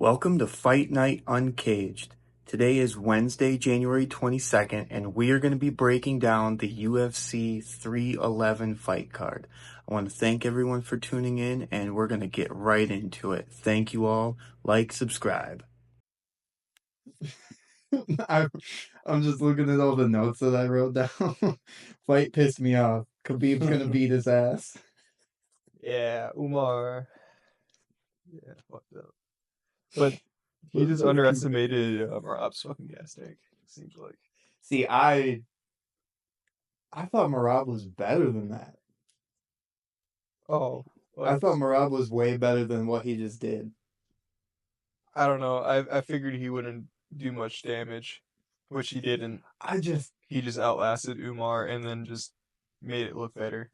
Welcome to Fight Night Uncaged. Today is Wednesday, January 22nd, and we are going to be breaking down the UFC 311 fight card. I want to thank everyone for tuning in, and we're going to get right into it. Thank you all. Like, subscribe. I'm just looking at all the notes that I wrote down. Fight pissed me off. Khabib's gonna beat his ass. Yeah, Umar. Yeah, fucked up. But he just underestimated Marab's fucking gas tank. Seems like. See, I thought Marab was better than that. Oh, I thought Marab was way better than what he just did. I don't know. I figured he wouldn't do much damage, which he didn't. He just outlasted Umar and then just made it look better.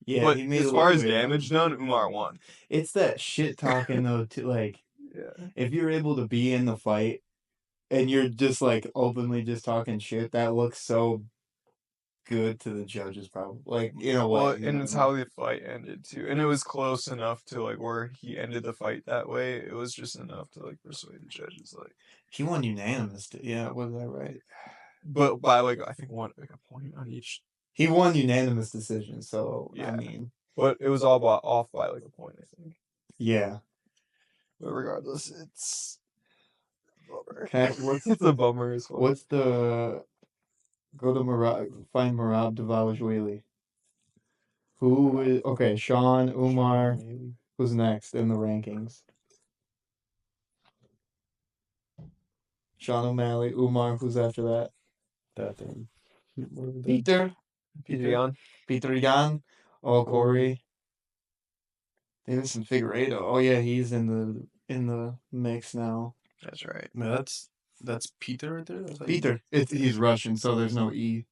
Yeah, but he made as it far look as way damage done, Umar won. It's that shit talking though. Yeah. If you're able to be in the fight and you're just like openly just talking shit, that looks so good to the judges, probably. Like, in a way. Well, and it's how the fight ended too, and it was close enough to like where he ended the fight that way. It was just enough to like persuade the judges. Like he won unanimous. Yeah, was that right? But by like I think one like a point on each. He won unanimous decision. So Yeah. I mean, but it was all off by like a point, I think. Yeah. But regardless, it's a bummer. What's it's a bummer as well. What's the go to Marab, find Marab Davalishvili. Who is okay? Sean, Umar. Who's next in the rankings? Sean O'Malley, Umar. Who's after that? Peter. Peter Yan. Oh, Corey. Davison Figueiredo. Oh yeah, he's in the mix now. That's right. No, that's Peter right there. Peter. He's Russian, so there's no E.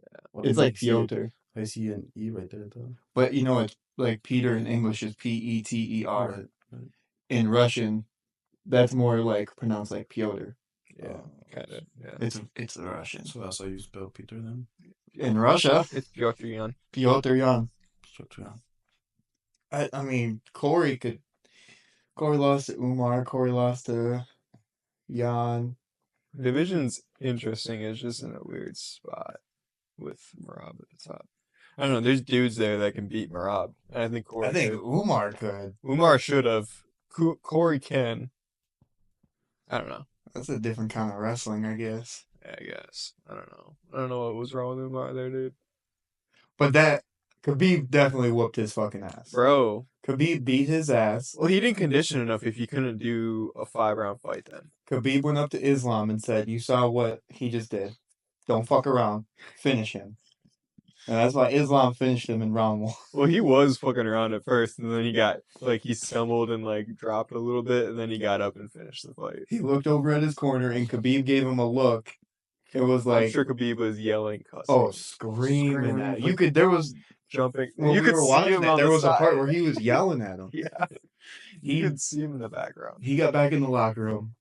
Yeah. It's like Piotr. I see an E right there though. But you know, it's like Peter in English is Peter. Right. In Russian, that's more like pronounced like Piotr. Yeah, kind of. Yeah. It's the Russian. So that's how you spell Peter then. In Russia, it's Piotr Yan. Piotr Yan. I mean, Corey lost to Umar. Corey lost to Yan. Division's interesting. It's just in a weird spot with Marab at the top. I don't know. There's dudes there that can beat Marab. And I think Corey I think Umar could. Umar should have. Corey can. I don't know. That's a different kind of wrestling, I guess. Yeah, I guess. I don't know. I don't know what was wrong with Umar there, dude. But that Khabib definitely whooped his fucking ass. Bro. Khabib beat his ass. Well, he didn't condition enough if he couldn't do a 5-round fight then. Khabib went up to Islam and said, "You saw what he just did. Don't fuck around. Finish him." And that's why Islam finished him in round 1. Well, he was fucking around at first, and then he stumbled and dropped a little bit, and then he got up and finished the fight. He looked over at his corner, and Khabib gave him a look. It was like, I'm sure Khabib was yelling, cussing. Oh, screaming at him. There was jumping. Well, you could see him. There was a part where he was yelling at him. Yeah, you could see him in the background. He got back in the locker room,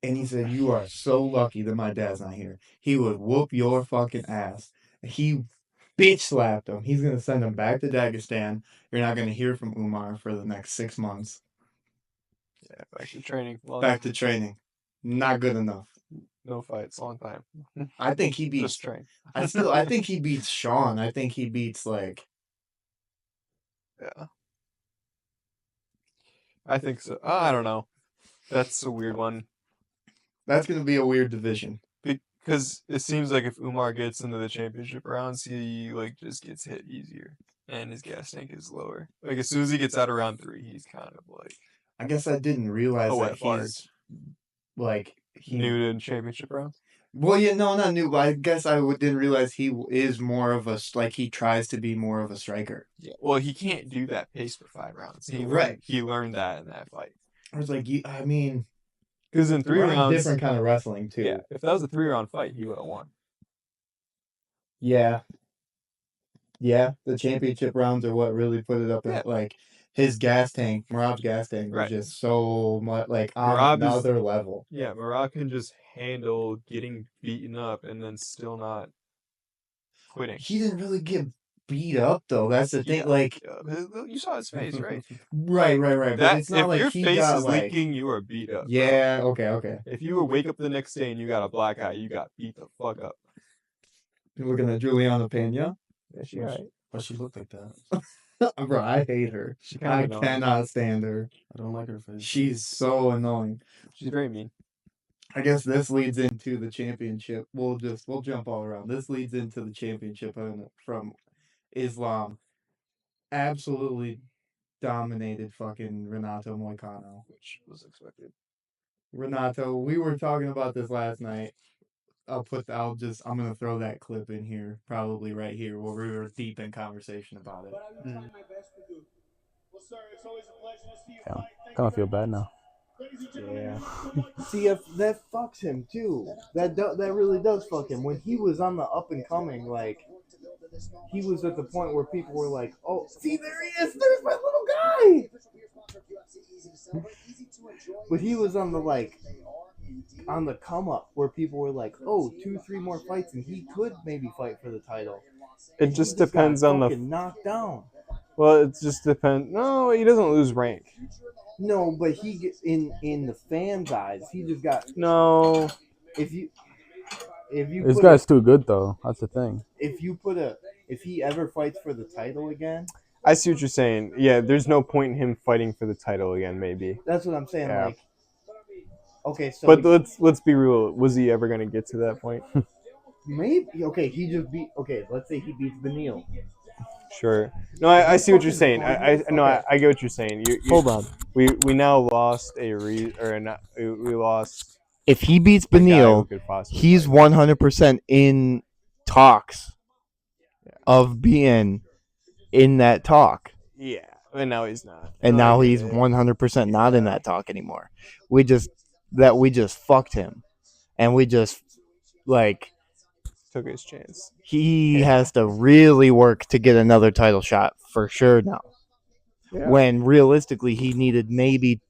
and he said, "You are so lucky that my dad's not here. He would whoop your fucking ass." He bitch slapped him. He's gonna send him back to Dagestan. You're not gonna hear from Umar for the next 6 months. Yeah, back to training. Back to training. Not good enough. No fights, long time. I think he beats. Just train. I think he beats Sean. I think he beats Yeah. I think so. I don't know. That's a weird one. That's gonna be a weird division. Because it seems like if Umar gets into the championship rounds, he just gets hit easier, and his gas tank is lower. Like as soon as he gets out of round 3, he's kind of like. I guess I didn't realize that he's new to championship rounds. Well, yeah, no, not new. But I guess I didn't realize he is more of a he tries to be more of a striker. Yeah. Well, he can't do that pace for 5 rounds. He learned that in that fight. I was like, I mean. Because in 3 rounds, different kind of wrestling too. Yeah, if that was a 3-round fight, he would have won. Yeah. Yeah, the championship rounds are what really put it up at his gas tank, Marab's gas tank was just so much on another level. Yeah, Marab can just handle getting beaten up and then still not quitting. He didn't really get beat up though. That's the thing. Like, you saw his face, right? right. But it's not if like your he face got is like. leaking, you are beat up. Yeah. Okay. If you wake up the next day and you got a black eye, you got beat the fuck up. You're looking at Juliana Pena. Yeah, she alright. Why she look like that? Bro, I hate her. I cannot stand her. I don't like her face. She's so annoying. She's very mean. I guess this leads into the championship. We'll jump all around. This leads into the championship from Islam. Absolutely dominated fucking Renato Moicano. Which was expected. Renato, we were talking about this last night. I'm gonna throw that clip in here, probably right here, where we were deep in conversation about it. Yeah, kind of feel bad now. Yeah. See, if that fucks him too. That really does fuck him. When he was on the up and coming, like he was at the point where people were like, "Oh, see, there he is. There's my little guy." But he was on the come up where people were like, "Oh, 2-3 more fights and he could maybe fight for the title." It just depends on the knocked down. Well, it just depends. No, he doesn't lose rank. No, but he gets in the fans' eyes. He just got No. If you This guy's too good though. That's the thing. If he ever fights for the title again, I see what you're saying. Yeah, there's no point in him fighting for the title again. Maybe. That's what I'm saying. Yeah. Like, okay, so but let's be real. Was he ever gonna get to that point? maybe. Okay, he just beat. Okay, let's say he beats Beneil. Sure. No, I see what you're saying. I get what you're saying. Hold on. We now lost we lost. If he beats Beneil, he's 100% in talks of being in that talk. Yeah, and now he's not. And now he's 100% not in that talk anymore. We just fucked him, and we just took his chance. He has to really work to get another title shot for sure now. Yeah. When realistically he needed maybe.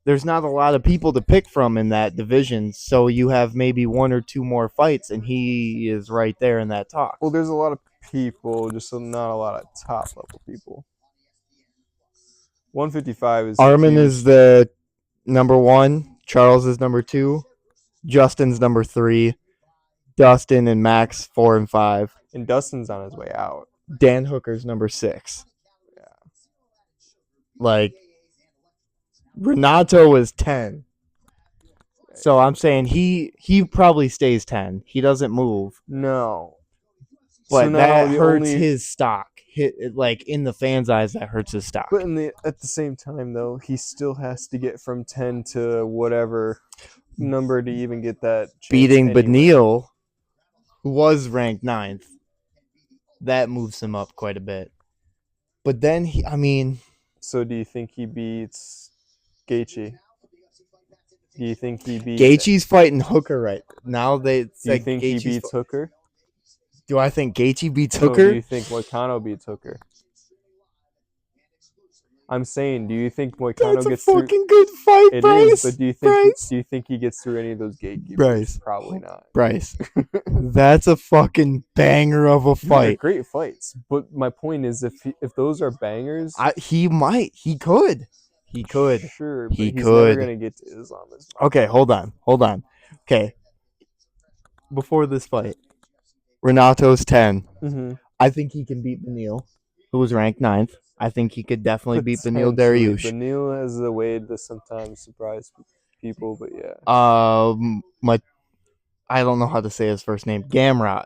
There's not a lot of people to pick from in that division, so you have maybe 1 or 2 more fights, and he is right there in that talk. Well, there's a lot of people, just not a lot of top level people. 155 is. Armin is the number 1. Charles is number 2. Justin's number 3. Dustin and Max 4 and 5. And Dustin's on his way out. Dan Hooker's number 6. Yeah. Like, Renato is 10. So I'm saying he probably stays 10. He doesn't move. No. But so that hurts his stock. Like, in the fans' eyes, that hurts his stock. But at the same time, though, he still has to get from 10 to whatever number to even get that chance. Beating Beneil, who was ranked 9th, that moves him up quite a bit. But then, So do you think he beats Gaethje? Do you think he beats... Gaethje's fighting Hooker right now. Do you think he beats Hooker? Do I think Gaethje beats Hooker? Do you think Moicano beats Hooker? I'm saying, do you think Moicano gets through? That's a fucking good fight, Bryce. It is, but do you think he gets through any of those gatekeepers? Bryce. Probably not. Bryce. That's a fucking banger of a fight. They're great fights, but my point is, if those are bangers, he could. Sure, but he's never gonna get to Islam. Okay, hold on. Okay, before this fight, Renato's 10. Mm-hmm. I think he can beat Beneil, who was ranked 9th. I think he could definitely beat Beneil Dariush. Beneil has a way to sometimes surprise people, but yeah. I don't know how to say his first name. Gamrot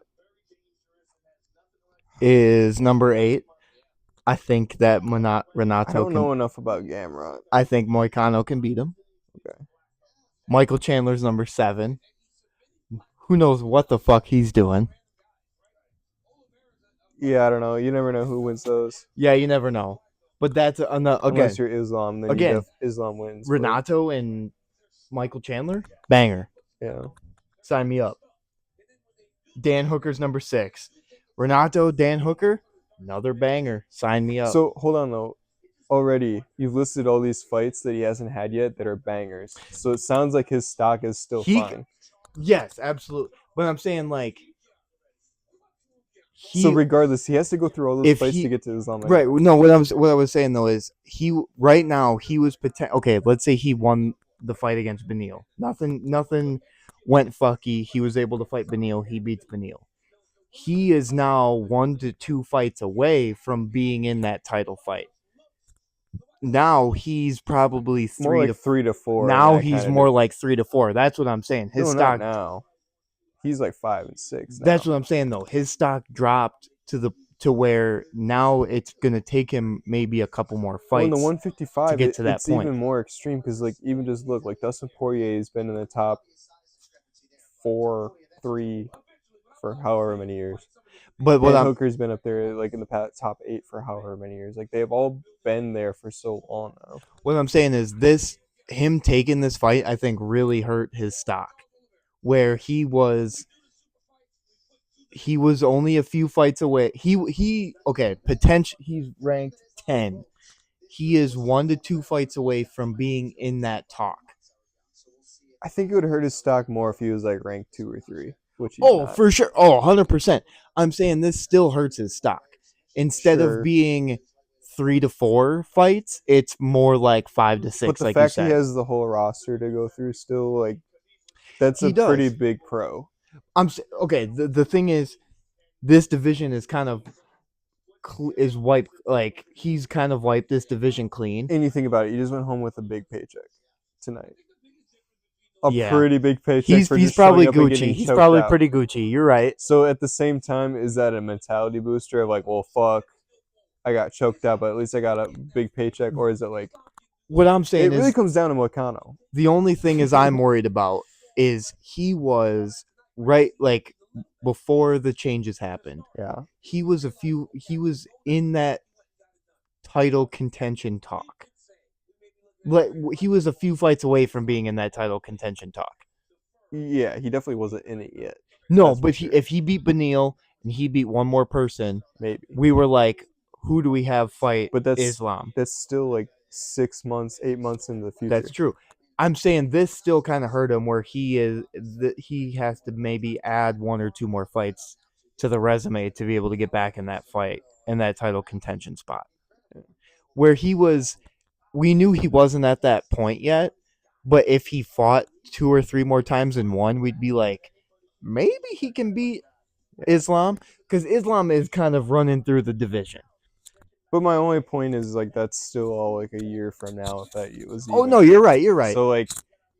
is number 8. I think that Renato. I don't know enough about Gamrot. I think Moicano can beat him. Okay. Michael Chandler's number 7. Who knows what the fuck he's doing? Yeah, I don't know. You never know who wins those. Yeah, you never know. But that's again. Unless you're Islam, then Islam wins. Renato and Michael Chandler, banger. Yeah. Sign me up. Dan Hooker's number 6. Renato, Dan Hooker, another banger. Sign me up. So hold on though. Already, you've listed all these fights that he hasn't had yet that are bangers. So it sounds like his stock is still fine. Yes, absolutely. But I'm saying, like, So he regardless, he has to go through all those if fights to he get to Islam right anyways. no what I was saying though is he right now he was okay, let's say he won the fight against Beneil. Nothing went fucky. He was able to fight Beneil. He beats Beneil. He is now 1 to 2 fights away from being in that title fight. Now he's probably More like 3 to 4 in now that he's kind of. more like 3 to 4. That's what I'm saying. His No, not stock. now. He's like 5 and 6 That's now. what I'm saying though. His stock dropped to where now it's gonna take him maybe a couple more Well, in the fights to 155, get to that it's point. even more extreme because like even just look like Dustin Poirier's been in the top 4, 3 for however many years. But Dan Hooker's been up there like in the top 8 for however many years. Like they've all been there for so long now. what I'm saying is this him taking this fight I think really hurt his stock. Where he was only a few fights away. He okay, potential he's ranked 10. He is 1 to 2 fights away from being in that talk. I think it would hurt his stock more if he was like ranked 2 or 3, which he's Oh, not. for sure. Oh, 100%. I'm saying this still hurts his stock. Instead of Sure. being 3 to 4 fights, it's more like 5 to 6, But the like you fact he said. has the whole roster to go through still, like, that's He a pretty does. big pro. Okay. The thing is, this division is kind of is wiped. Like he's kind of wiped this division clean. And you think about it, you just went home with a big paycheck tonight. A Yeah, pretty big paycheck for he's just showing probably up and Gucci. getting He's choked probably out. pretty Gucci. You're right. So at the same time, is that a mentality booster of like, well, fuck, I got choked out, but at least I got a big paycheck? Or is it like, What I'm it saying really is comes down to Moicano. the only thing is I'm worried about is he was right like before the changes happened. Yeah. He was in that title contention talk. Like he was a few fights away from being in that title contention talk. Yeah, he definitely wasn't in it yet. No, That's for but sure. if he beat Beneil and he beat one more person, Maybe. we were like, who do we have fight But Islam? that's still like 6 months, 8 months in the future. That's true. I'm saying this still kind of hurt him where he has to maybe add 1 or 2 more fights to the resume to be able to get back in that fight in that title contention spot. Yeah. Where we knew he wasn't at that point yet, but if he fought 2 or 3 more times and won, we'd be like, maybe he can beat Islam because Islam is kind of running through the division. But my only point is like that's still all like a year from now if that was even. Oh no, you're right. So like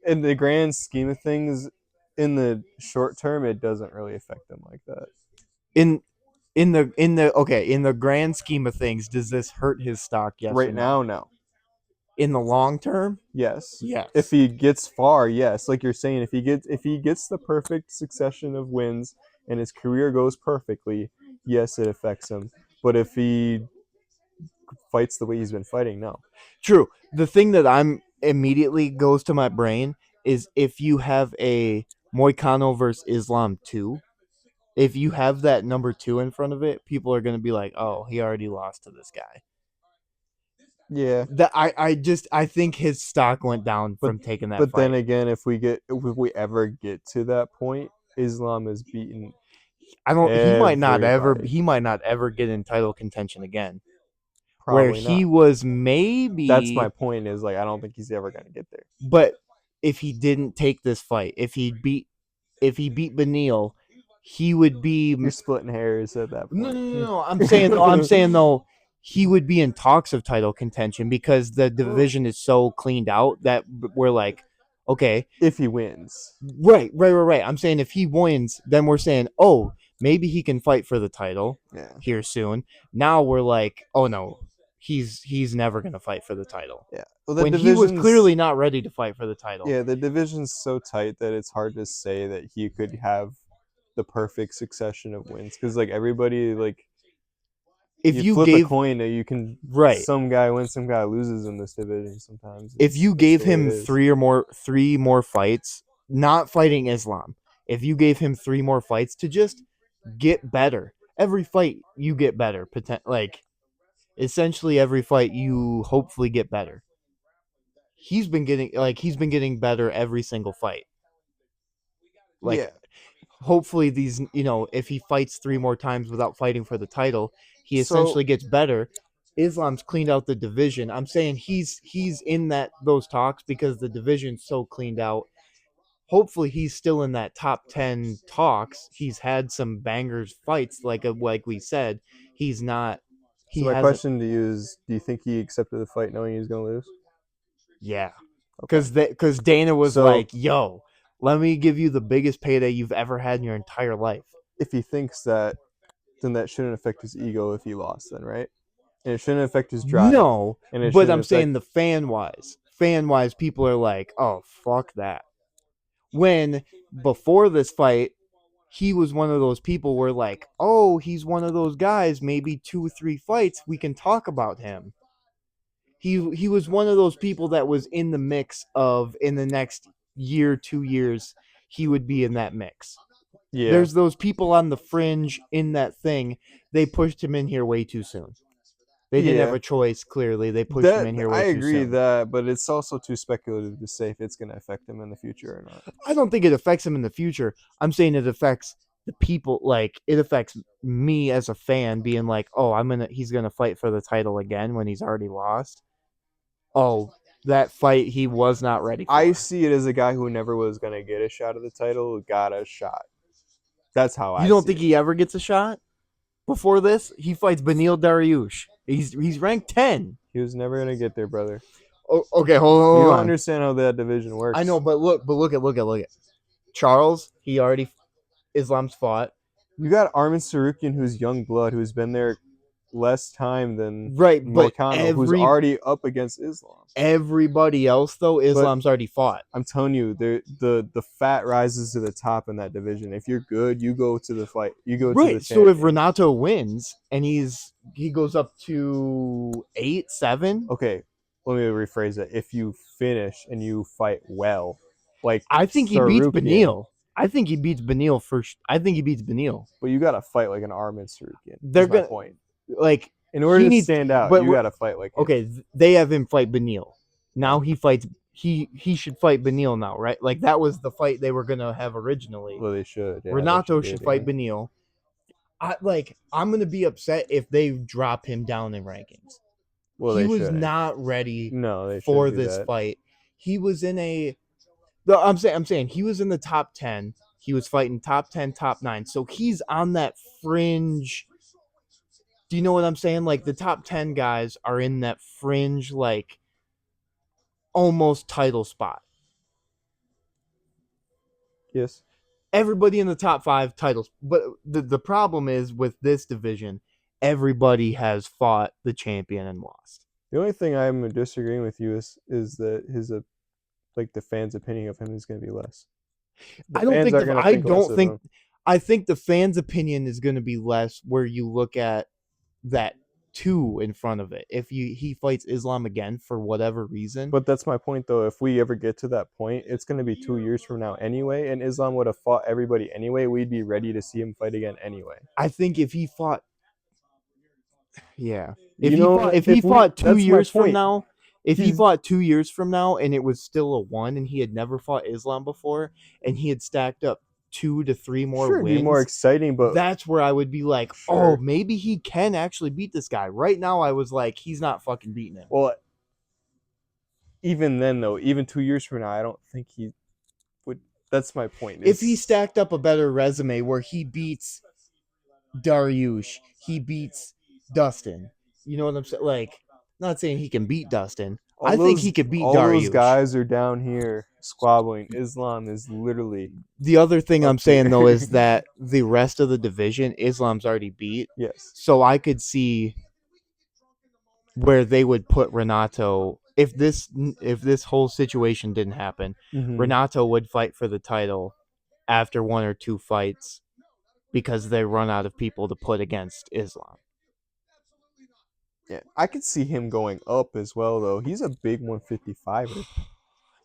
in the grand scheme of things, in the short term, it doesn't really affect them like that. In the grand scheme of things, does this hurt his stock? Yes or Right no? now, no. In the long term, Yes. yes. If he gets far, yes. Like you're saying, if he gets the perfect succession of wins and his career goes perfectly, yes, it affects him. But if he fights the way he's been fighting, no. True. The thing that I'm immediately goes to my brain is if you have a Moicano versus Islam 2, if you have that number 2 in front of it, people are going to be like, "Oh, he already lost to this guy." Yeah. That I think his stock went down from taking that But fight. then again, if we ever get to that point, Islam is beaten. I don't. Everybody. He might not ever get in title contention again. Where Probably he not. was maybe. That's my point. Is like I don't think he's ever gonna get there. But if he didn't take this fight, if he beat Beneil, he would be. You're splitting hairs at that point. No. I'm saying though, he would be in talks of title contention because the division is so cleaned out that we're like, okay, if he wins. right. I'm saying if he wins, then we're saying, oh, maybe he can fight for the title here soon. Now we're like, oh no, he's never gonna fight for the title. Yeah. Well, when he was clearly not ready to fight for the title. Yeah, the division's so tight that it's hard to say that he could have the perfect succession of wins because like everybody like if you flip a coin, you can some guy wins, some guy loses in this division sometimes. If you gave him three more fights, not fighting Islam, if you gave him 3 more fights to just get better, every fight you get better. Like essentially every fight you hopefully get better. He's been getting better every single fight. Like hopefully these, if he fights 3 more times without fighting for the title, he So essentially gets better. Islam's cleaned out the division. I'm saying he's in those talks because the division's so cleaned out. Hopefully he's still in that top 10 talks. He's had some bangers fights like we said. He's not so he my hasn't. question to you is, do you think he accepted the fight knowing he was going to lose? Yeah. Okay. Cuz Dana was So like, "Yo, let me give you the biggest payday you've ever had in your entire life." if he thinks that, then that shouldn't affect his ego if he lost, then, right? And it shouldn't affect his drive. No, And it but shouldn't I'm affect. saying the fan wise, people are like, "Oh, fuck that." When before this fight, he was one of those people where like, "Oh, he's one of those guys. Maybe 2 or 3 fights we can talk about him." He was one of those people that was in the mix of in the next year, 2 years, he would be in that mix. Yeah. There's those people on the fringe in that thing. They pushed him in here way too soon. They didn't have Yeah. a choice. Clearly, they pushed him That in here I way too agree soon. that, but it's also too speculative to say if it's going to affect him in the future or not. I don't think it affects him in the future. I'm saying it affects the people. Like it affects me as a fan, being like, "Oh, he's gonna fight for the title again when he's already lost." Oh, that fight he was not ready for. I see it as a guy who never was going to get a shot at the title who got a shot. That's how You I don't see think it. he ever gets a shot? Before this, he fights Beneil Dariush. He's ranked 10. He was never going to get there, brother. Oh, okay, hold You don't on. understand how that division works. I know, but look at Charles. He already Islam's fought. You got Armin Sarukian, who's young blood, who's been there less time than Right, but Moicano, who's already up against Islam. everybody else though, Islam's already fought. I'm telling you, the fat rises to the top in that division. If you're good, you go to the fight. You go to the Right. So if champion. Renato wins and he goes up to 8-7, Okay, let me rephrase it. If you finish and you fight well, like I think he beats Sarukian, Beneil. I think he beats Beneil first. I think he beats Beneil. but you got to fight like an Armin Sarukian. They're That's my gonna point. like In order he to needs, stand out, but you got to fight like him. okay. They have him fight Beneil. Now he fights. He should fight Beneil now, right? Like that was the fight they were gonna have originally. Well, they should. Yeah, Renato they should fight Beneil. I'm gonna be upset if they drop him down in rankings. Well, he they was shouldn't. not ready No, they for shouldn't do this that. fight. He was in a. No, I'm saying he was in the top 10. He was fighting top 10, top 9. So he's on that fringe. Do you know what I'm saying? Like the top 10 guys are in that fringe, like almost title spot. Yes. Everybody in the top 5 titles. But the problem is with this division, everybody has fought the champion and lost. The only thing I'm disagreeing with you is that his like the fans' opinion of him is going to be less. The fans are going to think less of him. I think the fans' opinion is going to be less where you look at that 2 in front of it. If he fights Islam again for whatever reason. But that's my point, though. If we ever get to that point, it's going to be 2 years from now anyway, and Islam would have fought everybody anyway. We'd be ready to see him fight again anyway. I think if he fought, yeah, If he fought 2 years from point. now, if he fought 2 years from now and it was still a 1 and he had never fought Islam before and he had stacked up 2 to 3 more Sure, wins, it'd be more exciting, but that's where I would be like, Sure. oh, maybe he can actually beat this guy. Right now, I was like, he's not fucking beating him. well, even then though, even 2 years from now, I don't think he would. That's my point. If he stacked up a better resume where he beats Dariush, he beats Dustin, you know what I'm saying? Like, not saying he can beat Dustin. I think he could beat all Dariush. those guys are down here squabbling. Islam is literally. The other thing I'm saying here. though is that the rest of the division, Islam's already beat. Yes. So I could see where they would put Renato if this whole situation didn't happen. Mhm. Renato would fight for the title after 1 or 2 fights because they run out of people to put against Islam. Yeah, I could see him going up as well, though. He's a big 155er.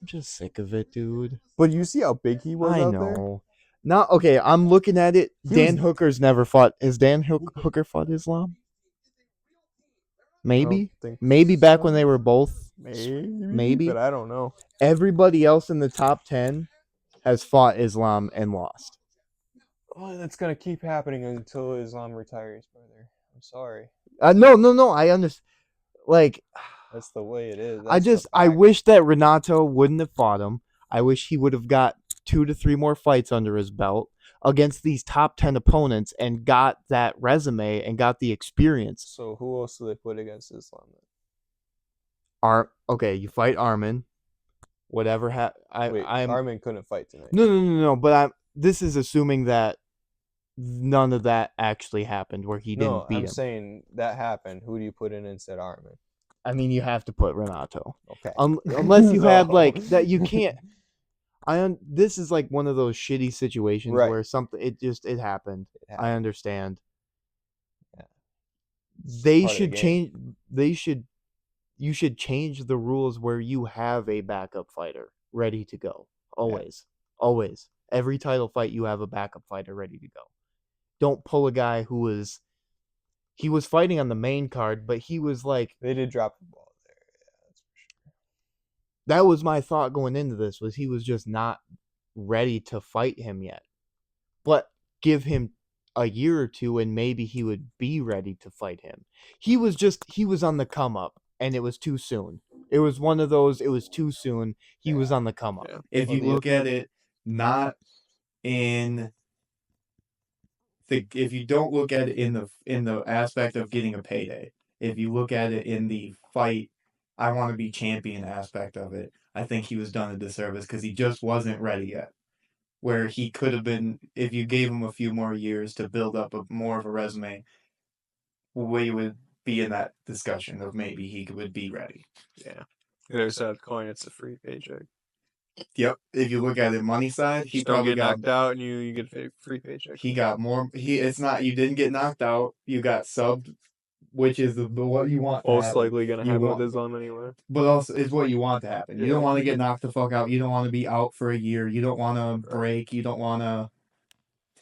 I'm just sick of it, dude. But you see how big he was I out know. there? Not okay. I'm looking at it. He Hooker's never fought. Has Dan Hooker fought Islam? Maybe. Maybe back when they were both. Maybe, but I don't know. Everybody else in the top 10 has fought Islam and lost. Oh, that's gonna keep happening until Islam retires, brother. I'm sorry. No. I understand. Like, That's the way it is. That's the I fact. wish that Renato wouldn't have fought him. I wish he would have got 2 to 3 more fights under his belt against these top 10 opponents and got that resume and got the experience. So who else do they put against Islam then? Okay, you fight Armin. Whatever Wait, Armin couldn't fight tonight. No, but this is assuming that none of that actually happened where he didn't beat him. I'm saying that happened. Who do you put in instead of Armin? I mean, you have to put Renato. Okay. Unless you had like that, you can't. This is like one of those shitty situations Right. where something it happened. I understand. Yeah. They should change. You should change the rules where you have a backup fighter ready to go. Always. Yeah. Always. Every title fight you have a backup fighter ready to go. Don't pull a guy who was fighting on the main card, but he was like, they did drop the ball there. Yeah, that's for sure. That was my thought going into this, was he was just not ready to fight him yet. But give him a year or two and maybe he would be ready to fight him. He was on the come up and it was too soon. It was one of those, it was too soon. He was on the come up. Yeah. If you look at it not in if you don't look at it in the aspect of getting a payday, if you look at it in the fight, I want to be champion aspect of it, I think he was done a disservice because he just wasn't ready yet. Where he could have been, if you gave him a few more years to build up more of a resume, we would be in that discussion of maybe he would be ready. Yeah. The other side of the coin, it's a free paycheck. Yep. If you look at it money side, he just probably got knocked out and you get a free paycheck. He got more. It's not, you didn't get knocked out. You got subbed, which is what you want. Most likely gonna happen with Islam anyway. But also, it's what you want to happen. You don't want to get knocked the fuck out. You don't want to be out for a year. You don't want to break. You don't want to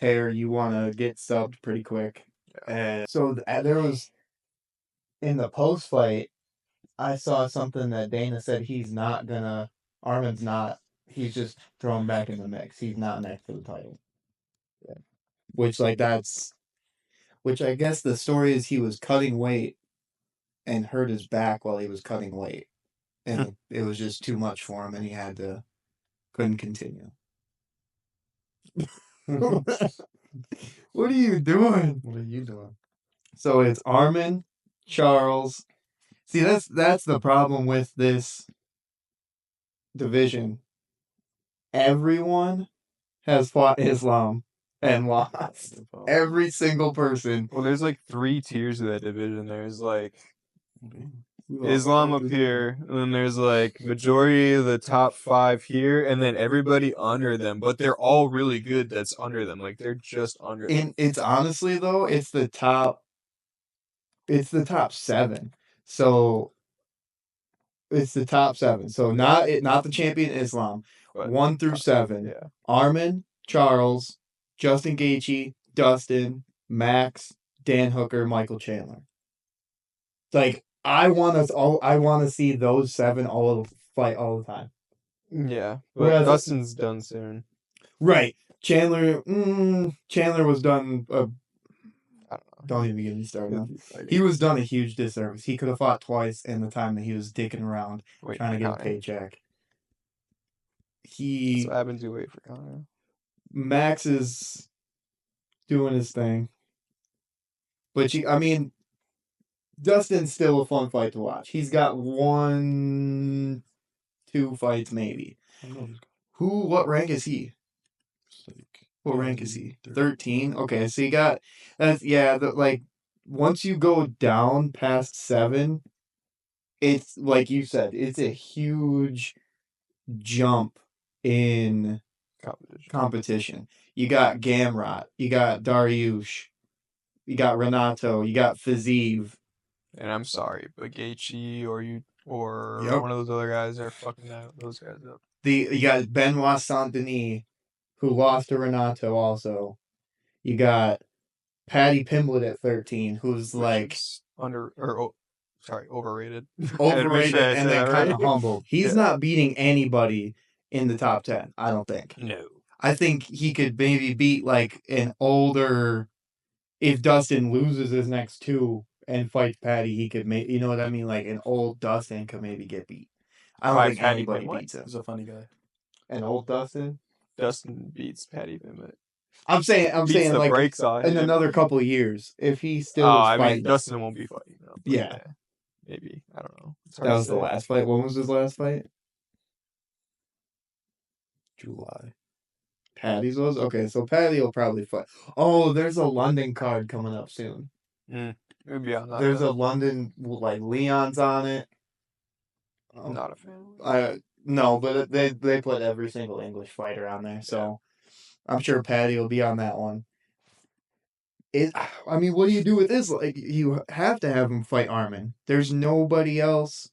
tear. You want to get subbed pretty quick. Yeah. And so there was, in the post fight, I saw something that Dana said Armin's not, he's just thrown back in the mix. He's not next to the title. Yeah. Which I guess the story is he was cutting weight and hurt his back while he was cutting weight. And it was just too much for him and he couldn't continue. What are you doing? What are you doing? So it's Armin, Charles. See, that's the problem with this division. Everyone has fought Islam and lost. Every single person. Well, there's like 3 tiers of that division. There's like Islam up here, and then there's like majority of the top 5 here, and then everybody under them. But they're all really good. That's under them. Like they're just under them. It's honestly though, it's the top 7. So it's the top 7. So not the champion Islam. But 1 through 7. Yeah. Armin, Charles, Justin Gaethje, Dustin, Max, Dan Hooker, Michael Chandler. Like I want to see those 7 all fight all the time. Yeah, but Dustin's done soon. Right. Chandler was done. I don't know. Don't even get me started. He was done a huge disservice. He could have fought twice in the time that he was dicking around trying to get a paycheck. That's what happens to wait for Connor. Max is doing his thing. But Dustin's still a fun fight to watch. He's got 1, 2 fights maybe. What rank is he? What rank is he? 13? Okay, so you got once you go down past 7, it's like you said, it's a huge jump in competition. You got Gamrot, you got Dariush, you got Renato, you got Fiziev. And I'm sorry, but Gaethje or one of those other guys are fucking those guys up. You got Benoit Saint-Denis, who lost to Renato also. You got Patty Pimblett at 13, who's overrated. Overrated and then kind of humbled. He's not beating anybody in the top 10, I don't think. No. I think he could maybe beat like an older. If Dustin loses his next two and fights Patty, he could make. You know what I mean? Like an old Dustin could maybe get beat. I don't think Patty anybody Pimblett. beats him. He's a funny guy. An old Dustin. Dustin beats Patty Pimblett. I'm saying the like brakes on in him. another couple of years, if he still is fighting. Dustin won't be fighting. No, yeah. Maybe. I don't know. That was the last fight. When was his last fight? July. Patty's was? Okay, so Patty will probably fight. Oh, there's a London card coming up soon. Maybe I'm not. There's a London, like, Leon's on it. I'm not a fan. No, but they put every single English fighter on there, so I'm sure Patty will be on that one. I mean, what do you do with this? Like, you have to have him fight Armin. There's nobody else.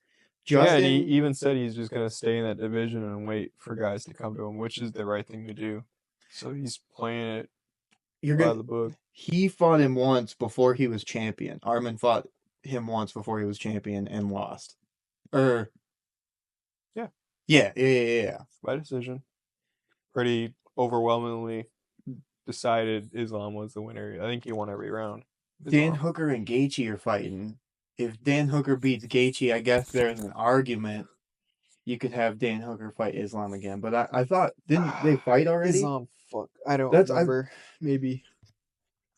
And he even said he's just gonna stay in that division and wait for guys to come to him, which is the right thing to do. So he's playing it by the book. He fought him once before he was champion. Armin fought him once before he was champion and lost. Yeah. By decision. Pretty overwhelmingly decided Islam was the winner. I think he won every round. Dan Hooker and Gaethje are fighting. If Dan Hooker beats Gaethje, I guess there's an argument you could have Dan Hooker fight Islam again. But I thought, didn't they fight already? Islam, fuck. I don't remember. Maybe.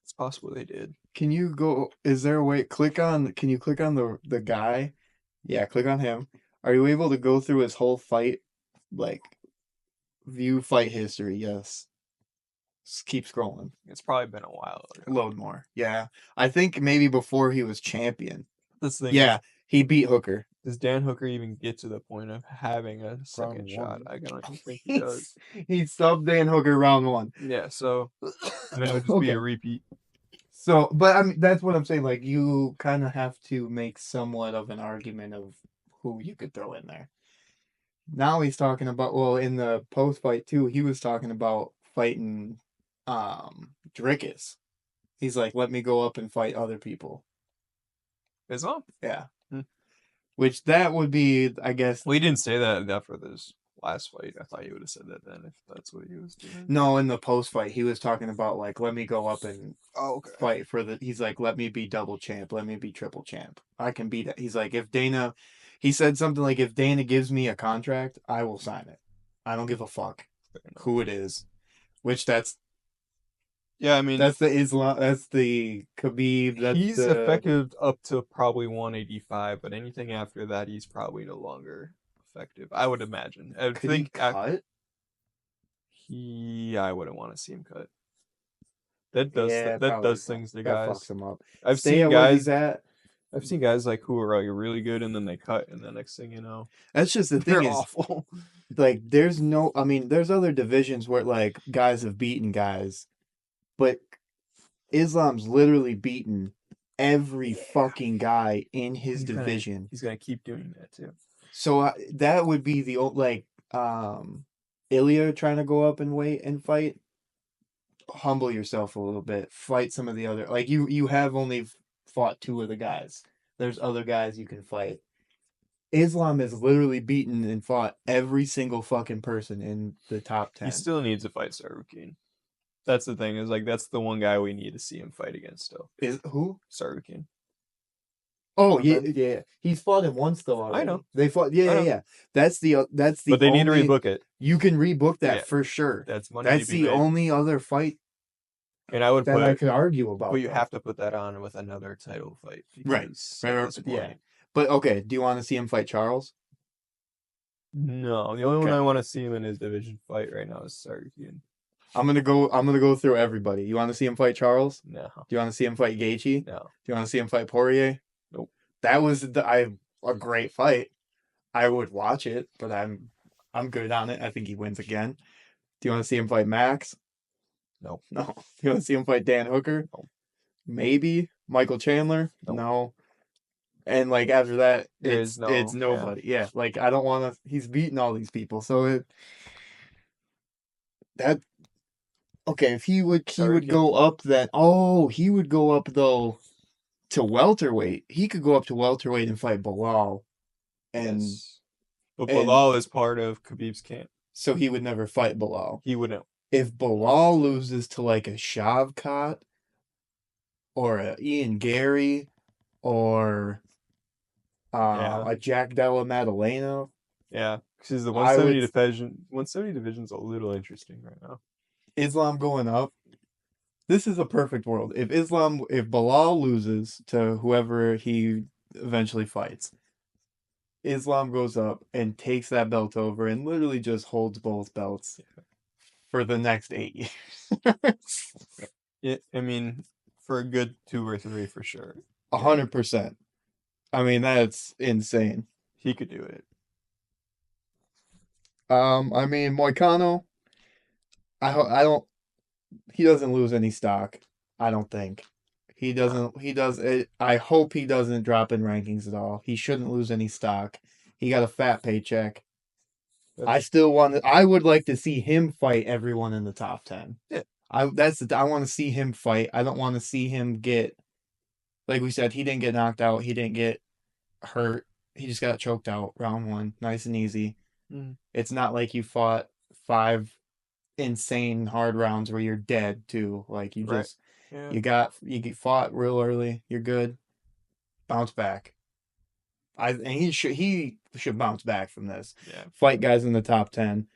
It's possible they did. Can you go, is there a way, can you click on the guy? Yeah, click on him. Are you able to go through his whole fight? Like, view fight history, yes. Just keep scrolling. It's probably been a while ago. Load more. Yeah. I think maybe before he was champion. This thing. Yeah, he beat Hooker. Does Dan Hooker even get to the point of having a second shot? I don't think he does. He subbed Dan Hooker round one. Yeah, so and it would just be a repeat. So, but I mean, that's what I'm saying. Like, you kind of have to make somewhat of an argument of who you could throw in there. Now he's talking about, well, in the post fight too, he was talking about fighting Drickus. He's like, let me go up and fight other people. Islam? Yeah. Which that would be, I guess. Well, he didn't say that after this last fight. I thought he would have said that then if that's what he was doing. No, in the post fight, he was talking about, like, let me go up and fight for he's like, let me be double champ, let me be triple champ. I can beat it. He's like, he said something like, if Dana gives me a contract, I will sign it. I don't give a fuck who it is. Which yeah, I mean, that's the Islam. That's the Khabib. He's effective up to probably 185, but anything after that, he's probably no longer effective. I would imagine. Could he cut? I wouldn't want to see him cut. That does things to guys. That fucks him up. I've seen guys like who are like really good and then they cut and the next thing you know. That's just the thing. They're awful. Like, there's other divisions where like guys have beaten guys. But Islam's literally beaten every fucking guy in his division. He's gonna keep doing that too. So that would be the old Ilya trying to go up and wait and fight. Humble yourself a little bit. Fight some of the other, like, you have only fought two of the guys. There's other guys you can fight. Islam has literally beaten and fought every single fucking person in the top 10. He still needs to fight Sarukian. That's the thing, is like that's the one guy we need to see him fight against still. Is who? Sarukian. Oh yeah. He's fought him once though already. I know. They fought yeah. That's the But they need to rebook it. You can rebook that for sure. That's money. That's the only other fight. And I could argue about. But you have to put that on with another title fight. Right. Yeah. But okay, do you want to see him fight Charles? No, the only one I want to see him in his division fight right now is Sarukian. I'm gonna go through everybody. You want to see him fight Charles? No. Do you want to see him fight Gaethje? No. Do you want to see him fight Poirier? Nope. That was a great fight. I would watch it, but I'm good on it. I think he wins again. Do you want to see him fight Max? No. No. Do you want to see him fight Dan Hooker? No. Maybe Michael Chandler? Nope. No. And like after that, it's nobody. Yeah. Like I don't want to. He's beaten all these people, so okay, if he would go up then. Oh, he would go up though to welterweight. He could go up to welterweight and fight Bilal. But Bilal is part of Khabib's camp. So he would never fight Bilal. He wouldn't. If Bilal loses to like a Shavkat or a Ian Gary or Yeah, a Jack Della Maddalena, yeah. Because the I would 170 division's a little interesting right now. Islam going up. This is a perfect world. If Bilal loses to whoever he eventually fights, Islam goes up and takes that belt over and literally just holds both belts for the next 8 years. Yeah, I mean, for a good 2 or 3 for sure. 100%. I mean, that's insane. He could do it. I mean, Moicano, I don't. He doesn't lose any stock. I don't think. He doesn't. He does. I hope he doesn't drop in rankings at all. He shouldn't lose any stock. He got a fat paycheck. I That's still want. I would like to see him fight everyone in the top 10. yeah, I want to see him fight. I don't want to see him get. Like we said, he didn't get knocked out. He didn't get hurt. He just got choked out round 1, nice and easy. mm, It's not like you fought 5 insane hard rounds where you're dead too. Like you right. just Yeah, you get fought real early. You're good. Bounce back. And he should bounce back from this. yeah, Fight guys in the top 10.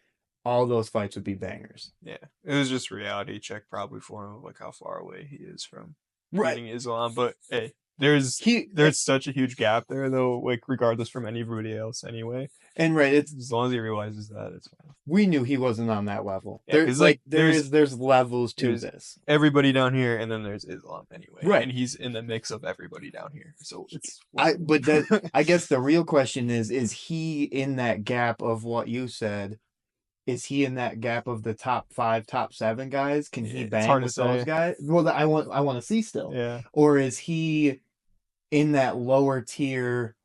All those fights would be bangers. yeah. It was just reality check probably for him of like how far away he is from Right. beating Islam. But hey, there's He there's such a huge gap there though, like regardless from anybody else anyway. and right, it's As long as he realizes that, it's fine. we knew he wasn't on that level. Yeah, because like There's levels to there's this. everybody down here, and then there's Islam anyway, Right. and he's in the mix of everybody down here. So it's I guess the real question is he in that gap of what you said? Is he in that gap of the top 5, top 7 guys? Can he It's bang hard to with those say. guys? Well, I want to see still. Yeah, Or is he in that lower tier?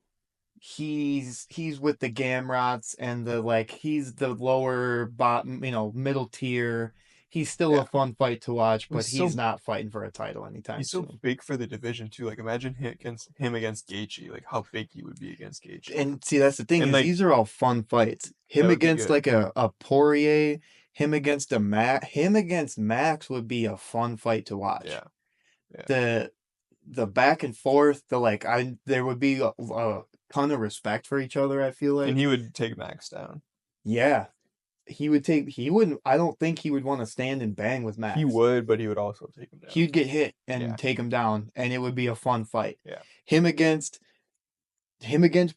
He's with the Gamrots and the like. He's the lower bottom, middle tier. He's still yeah. a fun fight to watch, but He's he's so not fighting for a title anytime he's so soon. big for the division too. Like imagine him against Gaethje, like how big he would be against Gaethje. And see, that's the thing And is like these are all fun fights. that Him would be against good. like a Poirier, him against him against Max would be a fun fight to watch. Yeah, yeah. The back and forth, there would be a ton of respect for each other, I feel like. And he would take Max down. Yeah. I don't think he would want to stand and bang with Max. He would, but he would also take him down. He would get hit and Yeah. take him down, and it would be a fun fight. Yeah. Him against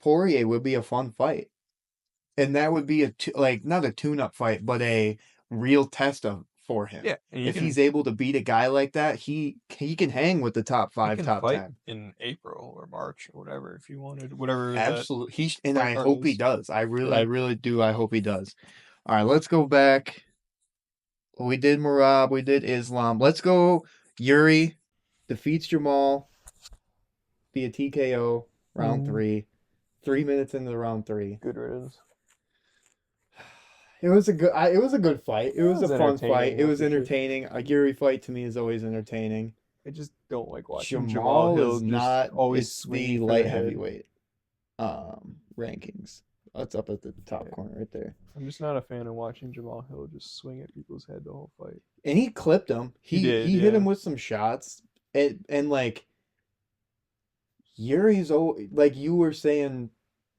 Poirier would be a fun fight. And that would be not a tune-up fight, but a real test for him. Yeah, and if he's able to beat a guy like that, he can hang with the top 5, top fight 10 in April or March or whatever if you wanted, whatever. Absolutely, and fight I card hope he is. does. I really do. I hope he does. All right, let's go back. We did Marab, we did Islam. Let's go. Yuri defeats Jamal via TKO round 3. 3 minutes into round 3. Good riddance. It was a good fight. It was a fun fight. It was for sure. entertaining. A Yuri fight to me is always entertaining. I just don't like watching Jamal Hill is just not always it's the swinging for light the head. heavyweight rankings. That's up at the top corner right there. I'm just not a fan of watching Jamal Hill just swing at people's head the whole fight. And he clipped him. He hit him with some shots. And like Yuri's like you were saying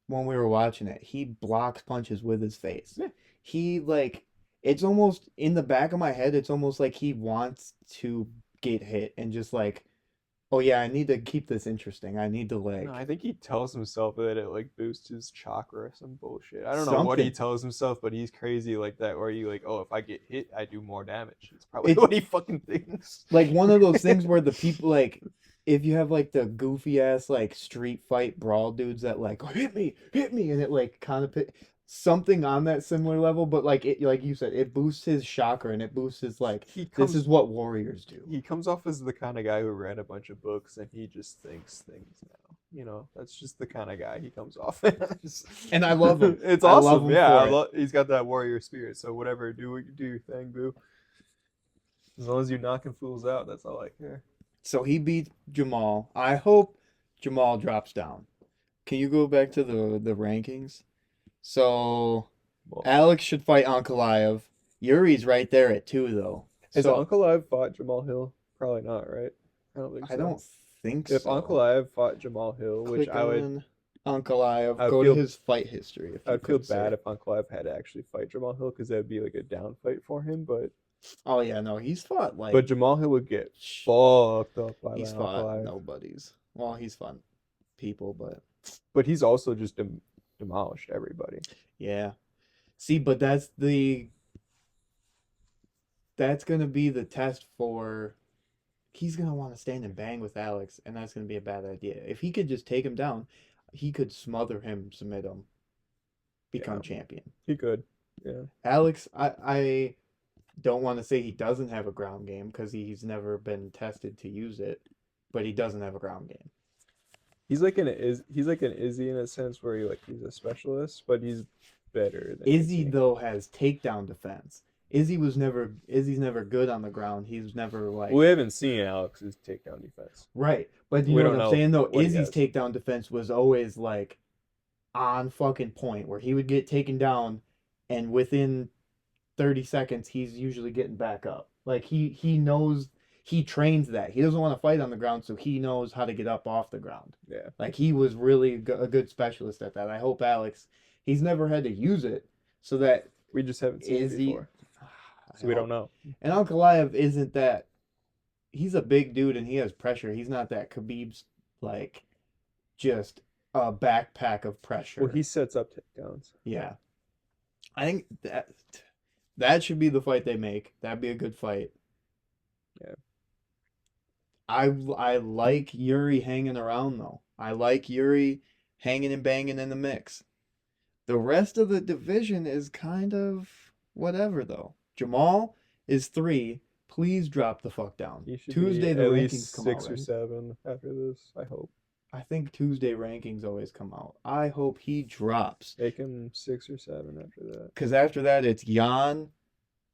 when we were watching it, he blocks punches with his face. Yeah. He it's almost in the back of my head, it's almost like he wants to get hit and just like, oh yeah, I need to keep this interesting. I need to No, I think he tells himself that it like boosts his chakra or some bullshit. I don't know what he Something. tells himself, but he's crazy like that. Where you like, oh, if I get hit, I do more damage. It's probably what he fucking thinks. Like one of those things where the people like, if you have like the goofy ass like street fight brawl dudes that like, oh, hit me, and it like kind of something on that similar level, but like you said, it boosts his chakra and it boosts his this is what warriors do. He comes off as the kind of guy who read a bunch of books and he just thinks things now. You know, that's just the kind of guy he comes off as. And I love him. It's I awesome. love him Yeah, he's got that warrior spirit. So whatever, do your thing, boo. As long as you're knocking fools out, that's all I care. So he beat Jamal. I hope Jamal drops down. Can you go back to the rankings? So Alex should fight Ankalaev. Yuri's right there at 2 though. Has So Ankalaev fought Jamal Hill? Probably not, right? I don't think I so. don't think If so. Ankalaev fought Jamal Hill, which Click on Uncaged. I would Go to feel his fight history if you I'd feel could, bad sir. if Ankalaev had to actually fight Jamal Hill because that would be like a down fight for him. Oh yeah, no, he's fought But Jamal Hill would get sh- fucked up by he's fought Ankalaev. nobodies. Well, he's fought people, but But he's also just demolished everybody. yeah. See, but that's gonna be the test for. He's gonna want to stand and bang with Alex, and that's gonna be a bad idea. If he could just take him down, he could smother him, submit him, become Yeah, champion. he could. Yeah. Alex, I don't want to say he doesn't have a ground game because he's never been tested to use it, but he doesn't have a ground game. He's like an Izzy in a sense where he's a specialist, but he's better than Izzy though has takedown defense. Izzy's never good on the ground. He's never like We haven't seen Alex's takedown defense. right. But you We know don't what I'm know saying though? what he Izzy's has. takedown defense was always like on fucking point where he would get taken down and within 30 seconds he's usually getting back up. Like he knows he trains that. He doesn't want to fight on the ground, so he knows how to get up off the ground. Yeah. Like he was really a good specialist at that. I hope Alex he's never had to use it so that We just haven't seen it Izzy before. So we don't know. And Ankalaev isn't that he's a big dude and he has pressure. He's not that Khabib's like just a backpack of pressure. Well, he sets up takedowns. Yeah. I think that should be the fight they make. That'd be a good fight. Yeah. I like Yuri hanging around though. I like Yuri hanging and banging in the mix. The rest of the division is kind of whatever though. Jamal is 3. Please drop the fuck down. He should Tuesday be the at rankings least come 6 out, or right? 7 after this, I hope. I think Tuesday rankings always come out. I hope he drops. Make him 6 or 7 after that. Because after that, it's Jan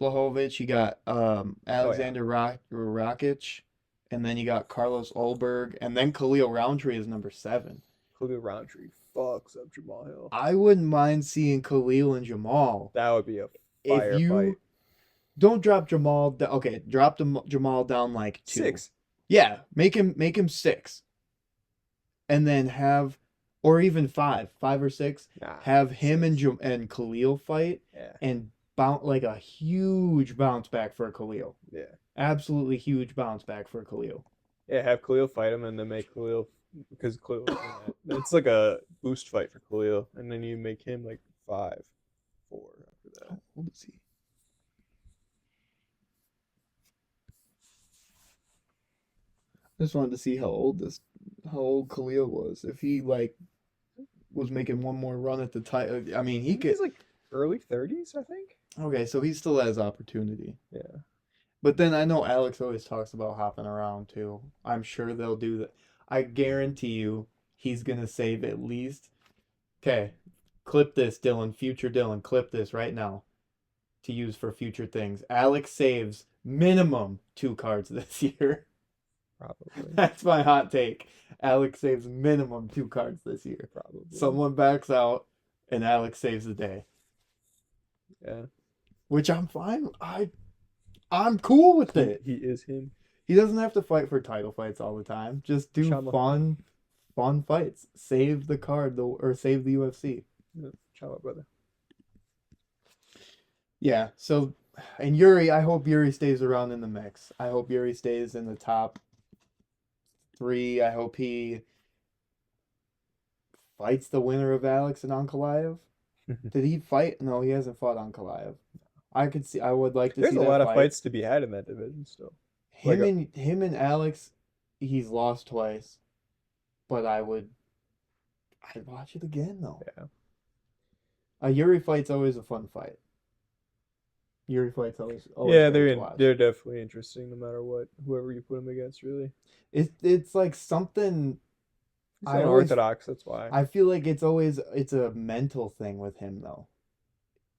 Blachowicz. You got Alexander Rakic. And then you got Carlos Ulberg. And then Khalil Roundtree is number 7. Khalil Roundtree fucks up Jamal Hill. I wouldn't mind seeing Khalil and Jamal. That would be a fire If you fight. don't drop Jamal, okay, drop Jamal down like 2. 6. Yeah, make him 6. And then have, or even 5 or 6. Nah, Have him 6. and Khalil fight Yeah. and bounce like a huge bounce back for Khalil. Yeah. Absolutely huge bounce back for Khalil. Yeah, have Khalil fight him and then make Khalil, because Khalil, it's like a boost fight for Khalil, and then you make him like 5, 4 after that. How old is he? I just wanted to see how old Khalil was. If he like was making one more run at the title, I mean, he could. He's like early 30s, I think. Okay, so he still has opportunity. Yeah. But then I know Alex always talks about hopping around too. I'm sure they'll do that. I guarantee you he's gonna save at least. Okay, clip this, Dylan. Future Dylan, clip this right now to use for future things. Alex saves minimum 2 cards this year. Probably. That's my hot take. Alex saves minimum 2 cards this year. Probably. Someone backs out, and Alex saves the day. Yeah. Which I'm fine. I'm cool with it. He is him. He doesn't have to fight for title fights all the time. Just do Shama. fun fights. Save the card or save the UFC. Yeah. Ciao, brother. Yeah. So, and Yuri, I hope Yuri stays around in the mix. I hope Yuri stays in the top 3. I hope he fights the winner of Alex and Ankalaev. Did he fight? No, he hasn't fought Ankalaev. I would like to There's see a that lot of fight. fights to be had in that division still. Him and Alex, he's lost twice, but I'd watch it again though. Yeah. A Yuri fight's always a fun fight. Yuri fight's always Yeah, great to watch. they're definitely interesting no matter what, whoever you put them against, really. It's like something. He's unorthodox, that's why. I feel like it's a mental thing with him though.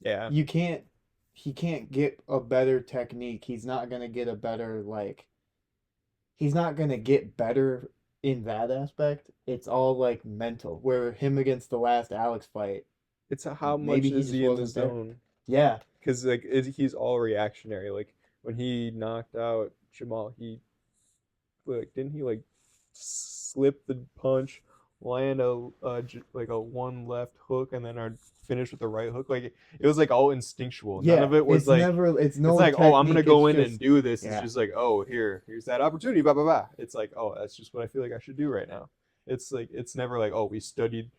Yeah. He can't get a better technique. He's not gonna get a better he's not gonna get better in that aspect. It's all like mental. Where him against the last Alex fight, It's how much maybe he is just he in the wasn't there. zone? Yeah. because like he's all reactionary. Like when he knocked out Jamal, he like didn't he like slip the punch, land like a one left hook, and then finish with the right hook. Like it was like all instinctual. None Yeah, of it was like it's it's no like, oh, I'm gonna technique. go It's in and just do this. It's yeah. just like, oh, here's that opportunity. Blah blah blah. It's like, oh, that's just what I feel like I should do right now. It's like it's never like, oh, we studied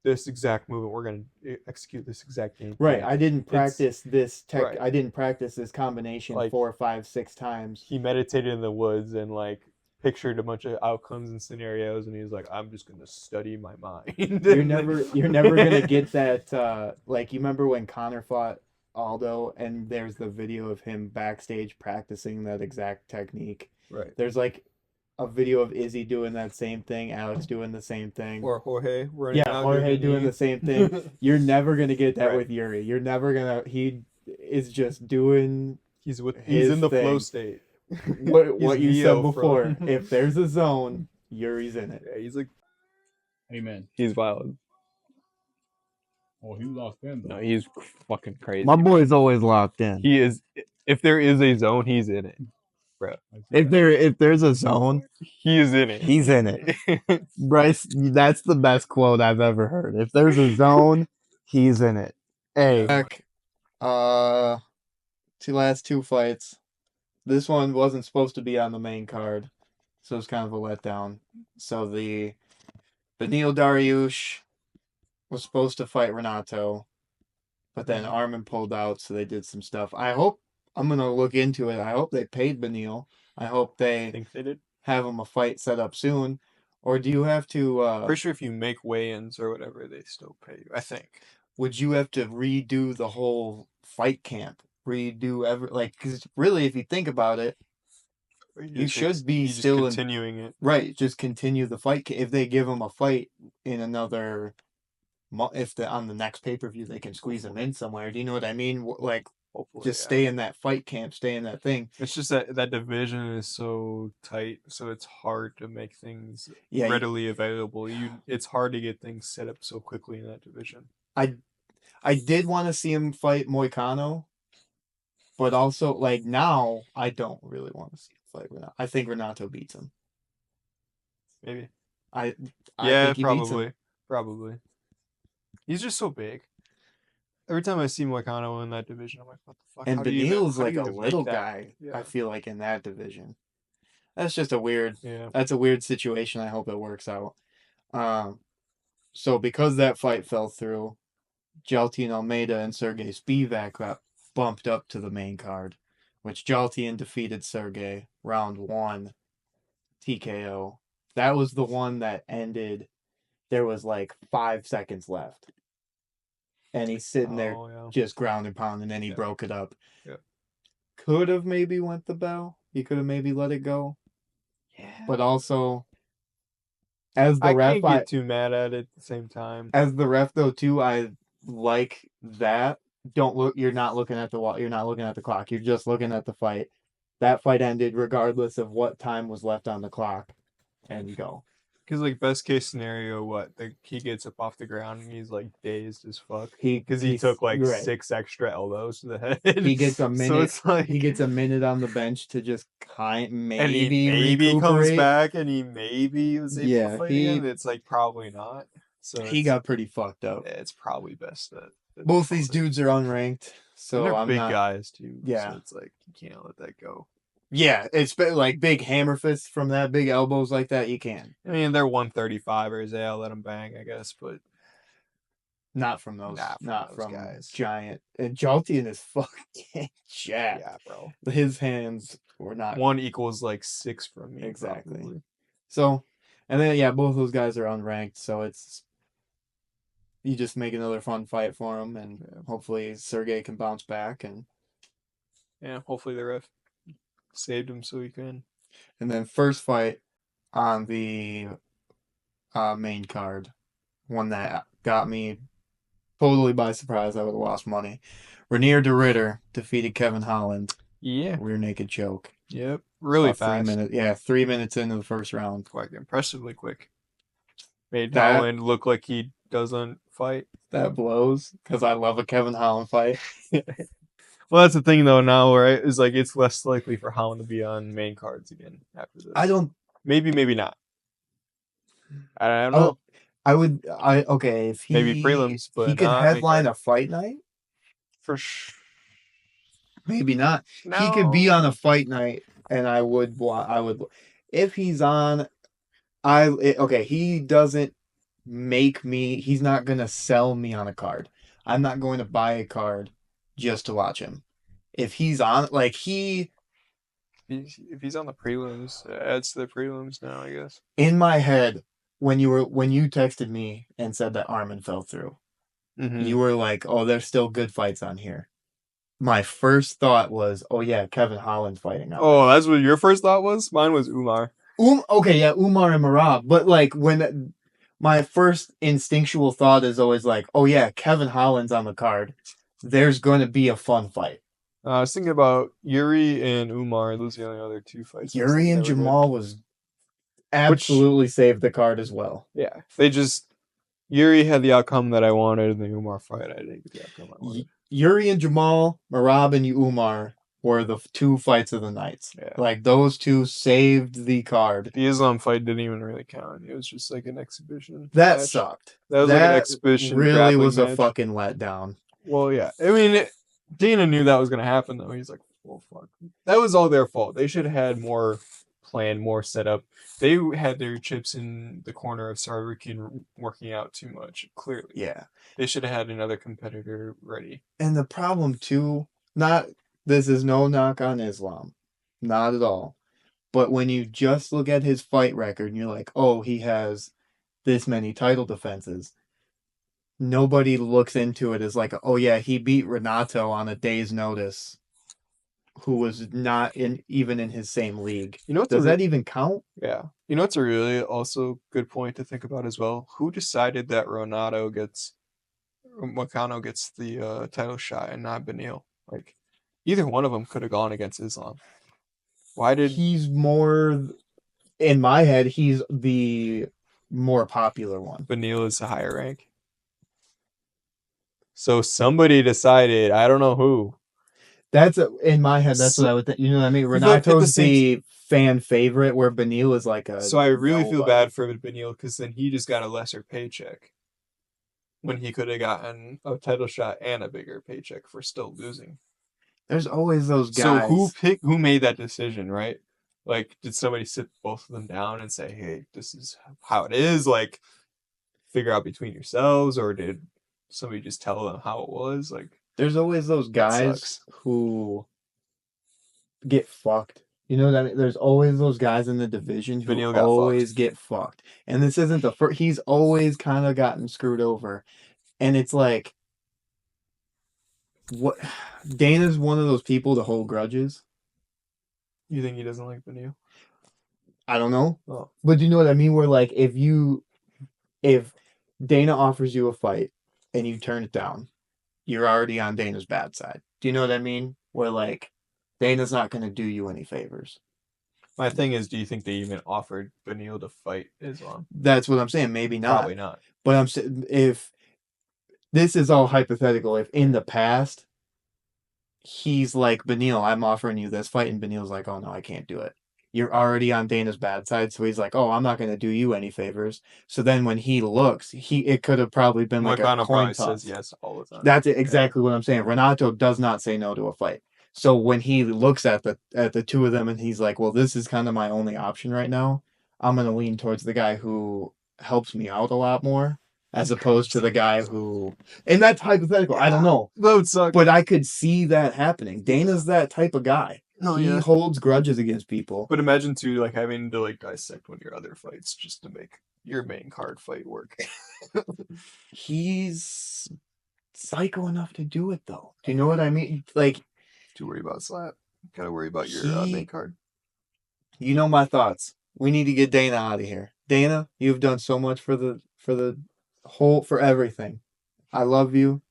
this exact movement. We're gonna execute this exact game Right. plan. I didn't It's practice this tech. right. I didn't practice this combination Like 4, 5, 6 times. he meditated in the woods and like pictured a bunch of outcomes and scenarios, and he was like, I'm just gonna study my mind. You're never gonna get that. Like you remember when Connor fought Aldo, and there's the video of him backstage practicing that exact technique. Right. There's like a video of Izzy doing that same thing, Alex doing the same thing. Or Jorge running Yeah, out Jorge doing the same thing. You're never gonna get that Right. with Yuri. You're never gonna. He is just doing he's his in the thing. flow state. What you said Neo before. from If there's a zone, Yuri's in it. yeah, he's like Amen. he's wild. Oh, he lost in though. No, he's fucking crazy. My boy's always locked in. He is. If there is a zone, he's in it, bro. If there's a zone, He is in it. he's in it. Bryce, that's the best quote I've ever heard. If there's a zone, he's in it. Hey, back. Last two fights. This one wasn't supposed to be on the main card, so it's kind of a letdown. So the Beneil Dariush was supposed to fight Renato, but then Armin pulled out, so they did some stuff. I'm gonna look into it. I hope they paid Beneil. I hope I they think they did. have him a fight set up soon. Or do you have to Pretty sure if you make weigh-ins or whatever, they still pay you. I think. would you have to redo the whole fight camp? Because really, if you think about it, you should be still continuing it. Right, just continue the fight. If they give him a fight in another, on the next pay-per-view they can squeeze him in somewhere. Do you know what I mean? Like, Hopefully, just stay in that fight camp, stay in that thing. It's just that division is so tight, so it's hard to make things readily available. It's hard to get things set up so quickly in that division. I did want to see him fight Moicano, but also like now I don't really want to see him fight Renato. I think Renato beats him. Maybe. I Yeah, think he beats him. probably. He's just so big. Every time I see Moicano in that division, I'm like, what the fuck? And Beneil's like a even little make that? guy. Yeah. I feel like in that division. That's just a weird. Yeah. That's a weird situation. I hope it works out. So because that fight fell through, Jaltin Almeida and Sergey Spivak got bumped up to the main card, which Jaltin defeated Sergey round 1 TKO. That was the one that ended. There was like 5 seconds left. And he's sitting there just ground and pound, and then he broke it up. Yeah. Could have maybe went the bell. He could have maybe let it go. Yeah. But also, as the ref, I can't get too mad at it at the same time. As the ref, though, too, I like that. Don't look. You're not looking at the You're not looking at the clock. You're just looking at the fight. That fight ended regardless of what time was left on the clock, and you go. Because like best case scenario, he gets up off the ground and he's like dazed as fuck. Because he took like 6 extra elbows to the head. He gets a minute. So it's like he gets a minute on the bench to just maybe and he maybe comes back and he maybe was able to fight again. It's like probably not. So he got pretty fucked up. It's probably best that both these dudes are unranked. So they're I'm big not, guys too. Yeah, so it's like you can't let that go. Yeah, it's like big hammer fists from that, big elbows like that. You can. I mean, they're 135ers. Yeah, I'll let them bang, I guess, but not from those. Not from guys. Giant. And Jaltian is fucking jacked. Yeah, bro. His hands were not. 1 equals like 6 from me. Exactly. Probably. So, and then both those guys are unranked. So it's you just make another fun fight for them, and hopefully Sergey can bounce back and. Yeah, hopefully the ref saved him so he can. And then first fight on the main card, one that got me totally by surprise. I would have lost money. Renier de Ritter defeated Kevin Holland. Yeah. Rear naked choke. Yep. Really fast. 3 minutes. 3 minutes into the first round. Quite impressively quick. Made Holland look like he doesn't fight. That blows because I love a Kevin Holland fight. Well, that's the thing though. Now, right? Is like it's less likely for Holland to be on main cards again after this. I don't. Maybe not. I don't Oh, know. okay. If Maybe he prelims, he but could not main headline card a fight night, for sure. maybe not. He could be on a fight night, and I would. If he's on. Okay. He doesn't make me. He's not gonna sell me on a card. I'm not going to buy a card just to watch him. If he's on, like If he's on the prelims, it adds to the prelims now, I guess. in my head, when you texted me and said that Armin fell through, you were like, "Oh, there's still good fights on here." My first thought was, "Oh yeah, Kevin Holland's fighting on Oh, that's what your first thought was? Mine was Umar. Okay, yeah, Umar and Marab. But like when my first instinctual thought is always like, "Oh yeah, Kevin Holland's on the card. There's going to be a fun fight." I was thinking about Yuri and Umar. Those are the only other two fights. Yuri and Jamal was absolutely saved the card as well. Yeah, Yuri had the outcome that I wanted, and the Umar fight I didn't get the outcome I wanted. Yuri and Jamal, Marab and Umar were the two fights of the nights. Yeah. Like those two saved the card. The Islam fight didn't even really count. It was just like an exhibition. That match. sucked. That was like an exhibition. Really was match. a fucking letdown. Well, yeah. I mean, Dana knew that was gonna happen though. He's like, well, fuck. That was all their fault. They should have had more plan, more setup. They had their chips in the corner of Sarvikin working out too much. Clearly, Yeah. They should have had another competitor ready. And the problem too, this is no knock on Islam, not at all. But when you just look at his fight record and you're like, oh, he has this many title defenses, nobody looks into it as like, oh yeah, he beat Renato on a day's notice, who was not even in his same league. You know, does that even count? Yeah. You know, it's a really also good point to think about as well. Who decided that Moicano gets the title shot and not Beneil? Like, either one of them could have gone against Islam. He's more, in my head, he's the more popular one. Beneil is the higher rank. So somebody decided, I don't know who. In my head, that's what I would think. You know what I mean? Renato's the fan favorite, where Beneil is like a. So I really feel bad for Beneil because then he just got a lesser paycheck when he could have gotten a title shot and a bigger paycheck for still losing. There's always those guys. So who made that decision, right? Like, did somebody sit both of them down and say, hey, this is how it is? Like, figure out between yourselves, or did somebody just tell them how it was? Like, there's always those guys who get fucked. You know what I mean? There's always those guys in the division who always get fucked. And this isn't the first. He's always kind of gotten screwed over. And it's like, what? Dana's one of those people to hold grudges. You think he doesn't like Beneil? I don't know. Oh. But you know what I mean? Where like, if Dana offers you a fight and you turn it down, you're already on Dana's bad side. Do you know what I mean? Where like, Dana's not going to do you any favors. My thing is, do you think they even offered Beneil to fight Islam? That's what I'm saying. Maybe not. Probably not. But I'm saying, if this is all hypothetical, if in the past he's like, Beneil, I'm offering you this fight, and Beneil's like, oh no, I can't do it. You're already on Dana's bad side, so he's like, oh, I'm not going to do you any favors. So then when he looks, it could have probably been like a coin toss. Says yes all the time. That's exactly what I'm saying. Renato does not say no to a fight. So when he looks at the two of them and he's like, well, this is kind of my only option right now, I'm going to lean towards the guy who helps me out a lot more, as opposed to the guy who, and that's hypothetical. I don't know. That would suck. But I could see that happening. Dana's that type of guy. He holds grudges against people. But imagine too, like having to like dissect one of your other fights just to make your main card fight work. He's psycho enough to do it though. Do you know what I mean? Like, to worry about slap. Gotta worry about your main card. You know my thoughts. We need to get Dana out of here. Dana, you've done so much for everything. I love you.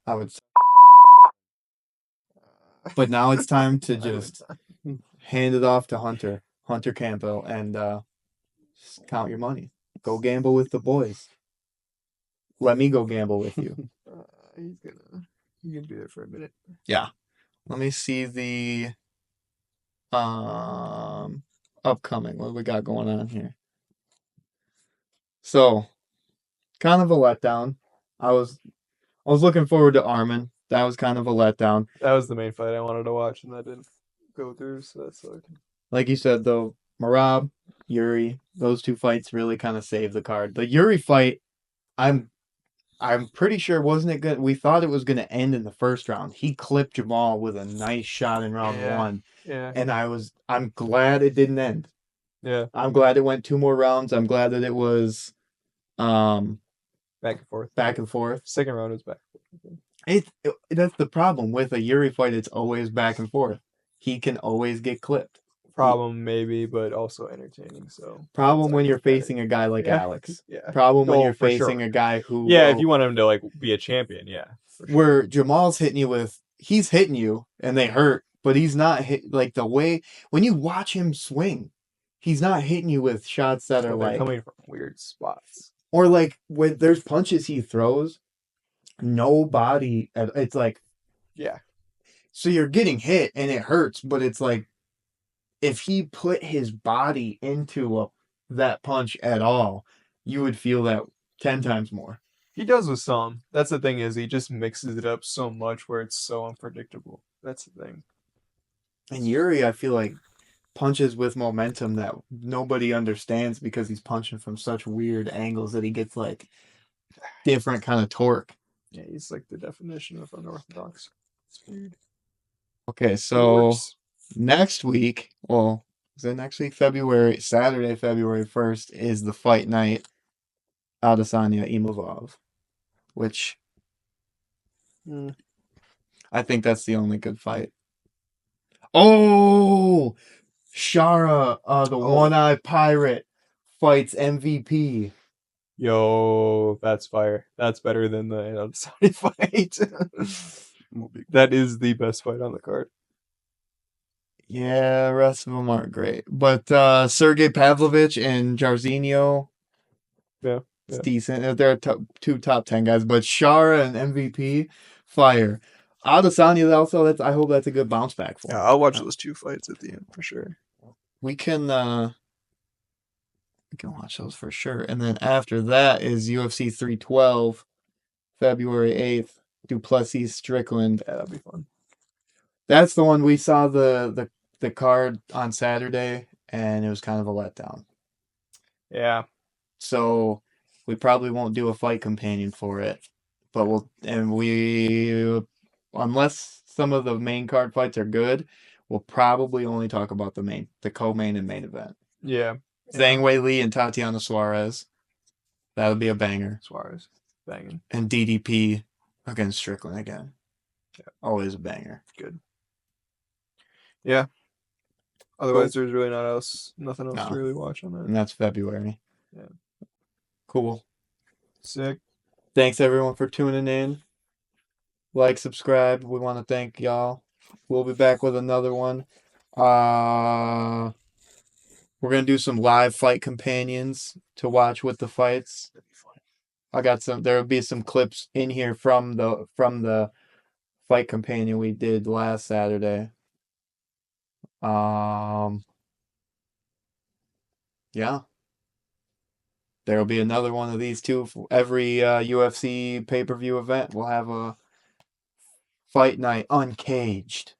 But now it's time to just hand it off to Hunter Campbell, and just count your money. Go gamble with the boys. Let me go gamble with you. He's gonna be there for a minute. Yeah. Let me see the upcoming. What we got going on here? So, kind of a letdown. I was looking forward to Armin. That was kind of a letdown. That was the main fight I wanted to watch, and that didn't go through, so that sucked. Like you said, though, Marab, Yuri, those two fights really kind of saved the card. The Yuri fight, I'm pretty sure wasn't it good? We thought it was going to end in the first round. He clipped Jamal with a nice shot in round one, Yeah. and I'm glad it didn't end. Yeah. I'm glad it went 2 more rounds. I'm glad that it was Back and forth. back and forth. Second round was back and forth. That's the problem with a Yuri fight. It's always back and forth. He can always get clipped. Problem maybe, but also entertaining. So Problem it's when you're pathetic. facing a guy like Yeah. Alex. Yeah. Problem when Oh, you're for facing sure. a guy who Yeah, if you want him to like be a champion, yeah. For sure. where Jamal's hitting you with he's hitting you and they hurt, but he's not hit like the way when you watch him swing, he's not hitting you with shots that are But they're like coming from weird spots. or like when there's punches he throws, nobody it's like Yeah. so you're getting hit and it hurts, but it's like if he put his body into that punch at all, you would feel that 10 times more. He does with some. That's the thing is he just mixes it up so much where it's so unpredictable. That's the thing. And Yuri, I feel like punches with momentum that nobody understands because he's punching from such weird angles that he gets like different kind of torque. Yeah, he's like the definition of unorthodox. It's weird. Okay, so next week, well, is it next week? Saturday, February 1st is the fight night Adesanya Imavov, which I think that's the only good fight. Oh, Shara, the one-eyed pirate, fights MVP. Yo, that's fire. That's better than the Adesanya fight. That is the best fight on the card. Yeah, the rest of them aren't great. But Sergey Pavlovich and Jairzinho, Yeah. it's decent. They're two top 10 guys. But Shara and MVP, fire. Adesanya also, I hope that's a good bounce back for him. Yeah, I'll watch those two fights at the end for sure. We can watch those for sure. And then after that is UFC 312, February 8th, Duplessis Strickland. Yeah, that'd be fun. That's the one we saw the card on Saturday, and it was kind of a letdown. Yeah. So we probably won't do a fight companion for it, but unless some of the main card fights are good, we'll probably only talk about the co-main and main event. Yeah. Zhang Weili and Tatiana Suarez. That would be a banger. Suarez. Banging. And DDP against Strickland again. Yeah. Always a banger. Good. Yeah. Otherwise, there's really nothing else to really watch on that. And that's February. Yeah. Cool. Sick. Thanks everyone for tuning in. Like, subscribe. We want to thank y'all. We'll be back with another one. We're gonna do some live fight companions to watch with the fights. That'd be fun. I got there will be some clips in here from the fight companion we did last Saturday. Yeah. There'll be another one of these too. For every UFC pay-per-view event, we'll have a fight night Uncaged.